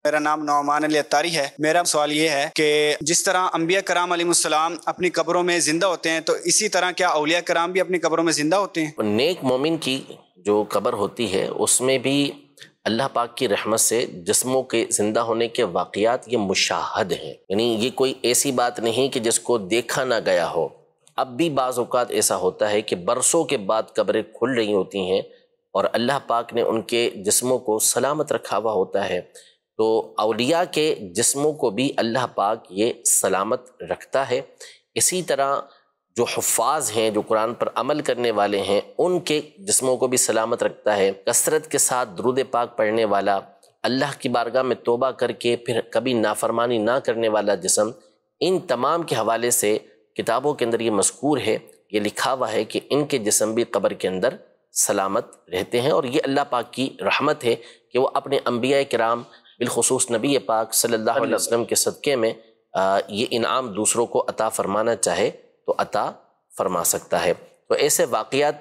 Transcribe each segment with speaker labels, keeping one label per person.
Speaker 1: میرا نام نعمان علی اتاری ہے۔ میرا سوال یہ ہے کہ جس طرح انبیاء کرام علیہ السلام اپنی قبروں میں زندہ ہوتے ہیں تو اسی طرح کیا اولیاء کرام بھی اپنی قبروں میں زندہ ہوتے ہیں؟
Speaker 2: نیک مومن کی جو قبر ہوتی ہے اس میں بھی اللہ پاک کی رحمت سے جسموں کے زندہ ہونے کے واقعات یہ مشاہد ہیں، یعنی یہ کوئی ایسی بات نہیں کہ جس کو دیکھا نہ گیا ہو۔ اب بھی بعض اوقات ایسا ہوتا ہے کہ برسوں کے بعد قبریں کھل رہی ہوتی ہیں اور اللہ پاک نے ان کے جسموں کو سلامت رکھا ہوا ہوتا ہے، تو اولیاء کے جسموں کو بھی اللہ پاک یہ سلامت رکھتا ہے۔ اسی طرح جو حفاظ ہیں، جو قرآن پر عمل کرنے والے ہیں، ان کے جسموں کو بھی سلامت رکھتا ہے۔ کثرت کے ساتھ درود پاک پڑھنے والا، اللہ کی بارگاہ میں توبہ کر کے پھر کبھی نافرمانی نہ کرنے والا جسم، ان تمام کے حوالے سے کتابوں کے اندر یہ مذکور ہے، یہ لکھا ہوا ہے کہ ان کے جسم بھی قبر کے اندر سلامت رہتے ہیں، اور یہ اللہ پاک کی رحمت ہے کہ وہ اپنے انبیاء کرام بالخصوص نبی پاک صلی اللہ علیہ وسلم کے صدقے میں یہ انعام دوسروں کو عطا فرمانا چاہے تو عطا فرما سکتا ہے۔ تو ایسے واقعات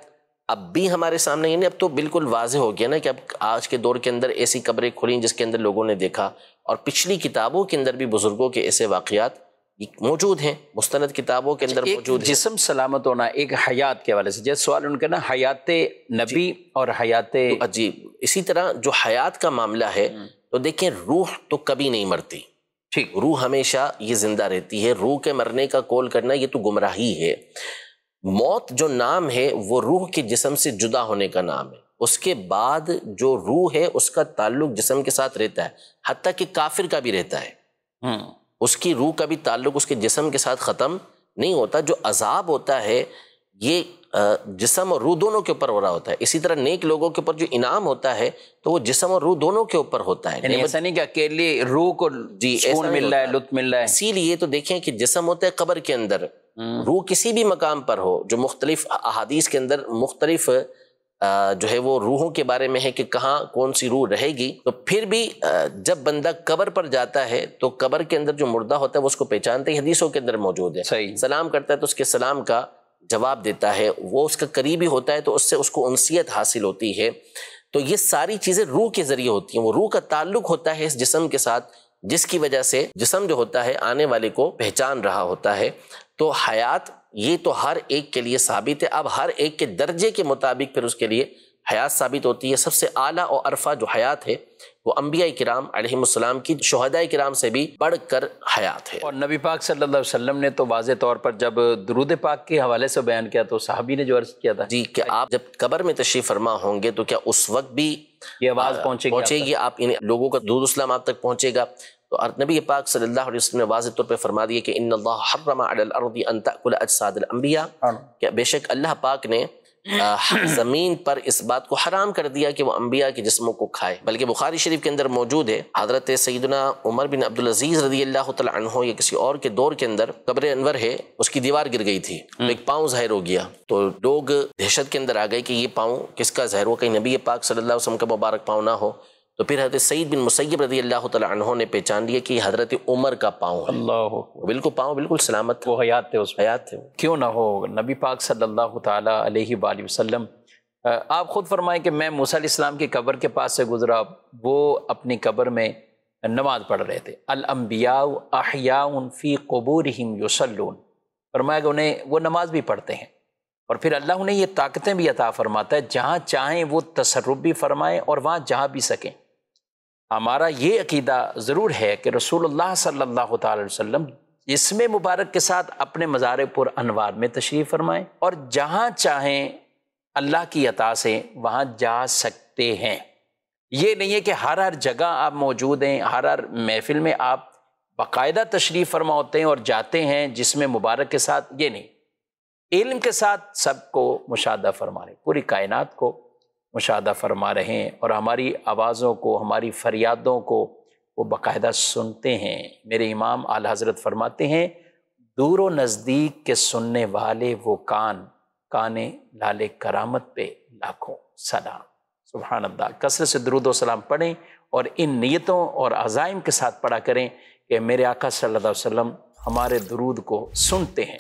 Speaker 2: اب بھی ہمارے سامنے، یعنی اب تو بالکل واضح ہو گیا نا کہ اب آج کے دور کے اندر ایسی قبریں کھلیں جس کے اندر لوگوں نے دیکھا، اور پچھلی کتابوں کے اندر بھی بزرگوں کے ایسے واقعات موجود ہیں، مستند کتابوں کے اندر موجود ہیں۔
Speaker 3: جسم سلامت ہونا ایک حیات کے حوالے سے، جیسے سوال ان کا نا حیات نبی اور حیات
Speaker 2: جی، اسی طرح جو حیات کا معاملہ ہے تو دیکھیں روح تو کبھی نہیں مرتی، ٹھیک، روح ہمیشہ یہ زندہ رہتی ہے۔ روح کے مرنے کا قول کرنا یہ تو گمراہی ہے۔ موت جو نام ہے وہ روح کے جسم سے جدا ہونے کا نام ہے، اس کے بعد جو روح ہے اس کا تعلق جسم کے ساتھ رہتا ہے، حتیٰ کہ کافر کا بھی رہتا ہے، اس کی روح کا بھی تعلق اس کے جسم کے ساتھ ختم نہیں ہوتا۔ جو عذاب ہوتا ہے یہ جسم اور روح دونوں کے اوپر ہو رہا ہوتا ہے۔ اسی طرح نیک لوگوں کے اوپر جو انعام ہوتا ہے تو وہ جسم اور روح دونوں کے اوپر ہوتا ہے،
Speaker 3: یعنی ایسا نہیں کہ اکیلے روح کو سکون مل رہا ہے، لطف مل رہا ہے۔
Speaker 2: اسی لیے تو دیکھیں کہ جسم ہوتا ہے قبر کے اندر، روح کسی بھی مقام پر ہو، جو مختلف احادیث کے اندر مختلف جو ہے وہ روحوں کے بارے میں ہے کہ کہاں کون سی روح رہے گی، تو پھر بھی جب بندہ قبر پر جاتا ہے تو قبر کے اندر جو مردہ ہوتا ہے وہ اس کو پہچانتے ہی، حدیثوں کے اندر موجود ہے، سلام کرتا ہے تو اس کے سلام کا جواب دیتا ہے، وہ اس کا قریبی ہوتا ہے تو اس سے اس کو انسیت حاصل ہوتی ہے۔ تو یہ ساری چیزیں روح کے ذریعے ہوتی ہیں، وہ روح کا تعلق ہوتا ہے اس جسم کے ساتھ، جس کی وجہ سے جسم جو ہوتا ہے آنے والے کو پہچان رہا ہوتا ہے۔ تو حیات یہ تو ہر ایک کے لیے ثابت ہے، اب ہر ایک کے درجے کے مطابق پھر اس کے لیے حیات ثابت ہوتی ہے۔ سب سے اعلیٰ اور عرفہ جو حیات ہے وہ انبیاء کرام علیہ السلام کی، شہداء کرام سے بھی بڑھ کر حیات ہے۔
Speaker 3: اور نبی پاک صلی اللہ علیہ وسلم نے تو واضح طور پر جب درود پاک کے حوالے سے بیان کیا تو صحابی نے جو عرض کیا تھا،
Speaker 2: جی، کہ آپ جب قبر میں تشریف فرما ہوں گے تو کیا اس وقت بھی
Speaker 3: یہ آواز پہنچے
Speaker 2: گی، آپ ان لوگوں کا درود اسلام آپ تک پہنچے گا؟ تو نبی پاک صلی اللہ علیہ وسلم نے واضح طور پہ فرما دیا کہ ان اللہ حرم علی الارض ان تأکل اجساد الانبیاء، کہ بے شک اللہ پاک نے زمین پر اس بات کو حرام کر دیا کہ وہ انبیاء کے جسموں کو کھائے۔ بلکہ بخاری شریف کے اندر موجود ہے، حضرت سیدنا عمر بن عبدالعزیز رضی اللہ تعالیٰ عنہ یا کسی اور کے دور کے اندر قبر انور ہے، اس کی دیوار گر گئی تھی، ایک پاؤں ظاہر ہو گیا، تو لوگ دہشت کے اندر آ گئے کہ یہ پاؤں کس کا ظاہر ہو، کہیں نبی پاک صلی اللہ علیہ وسلم کا مبارک پاؤں نہ ہو۔ تو پھر حضرت سعید بن مسیب رضی اللہ تعالیٰ عنہ نے پہچان لیا کہ یہ حضرت عمر کا پاؤں ہے،
Speaker 3: اللہ
Speaker 2: بالکل پاؤں بالکل سلامت تھا،
Speaker 3: وہ حیات تھے، اس
Speaker 2: حیات تھے۔
Speaker 3: کیوں نہ ہو نبی پاک صلی اللہ تعالیٰ علیہ وآلہ وسلم، آپ خود فرمائیں کہ میں موسیٰ علیہ السلام کی قبر کے پاس سے گزرا، وہ اپنی قبر میں نماز پڑھ رہے تھے۔ الانبیاء احیاء فی قبورہم یصلون، فرمایا کہ انہیں وہ نماز بھی پڑھتے ہیں، اور پھر اللہ انہیں یہ طاقتیں بھی عطا فرماتا ہے، جہاں چاہیں وہ تصرف بھی فرمائیں اور وہاں جہاں بھی سکیں۔ ہمارا یہ عقیدہ ضرور ہے کہ رسول اللہ صلی اللہ تعالی وسلم جسم مبارک کے ساتھ اپنے مزار پر انوار میں تشریف فرمائیں، اور جہاں چاہیں اللہ کی عطا سے وہاں جا سکتے ہیں۔ یہ نہیں ہے کہ ہر جگہ آپ موجود ہیں، ہر محفل میں آپ باقاعدہ تشریف فرما ہوتے ہیں اور جاتے ہیں جسم مبارک کے ساتھ، یہ نہیں، علم کے ساتھ سب کو مشاہدہ فرما رہے ہیں، پوری کائنات کو مشاہدہ فرما رہے ہیں، اور ہماری آوازوں کو، ہماری فریادوں کو وہ باقاعدہ سنتے ہیں۔ میرے امام اعلیٰ حضرت فرماتے ہیں، دور و نزدیک کے سننے والے وہ کان، کانے لالے کرامت پہ لاکھوں سلام۔ سبحان اللہ۔ کثرت سے درود و سلام پڑھیں اور ان نیتوں اور عزائم کے ساتھ پڑھا کریں کہ میرے آقا صلی اللہ علیہ وسلم ہمارے درود کو سنتے ہیں۔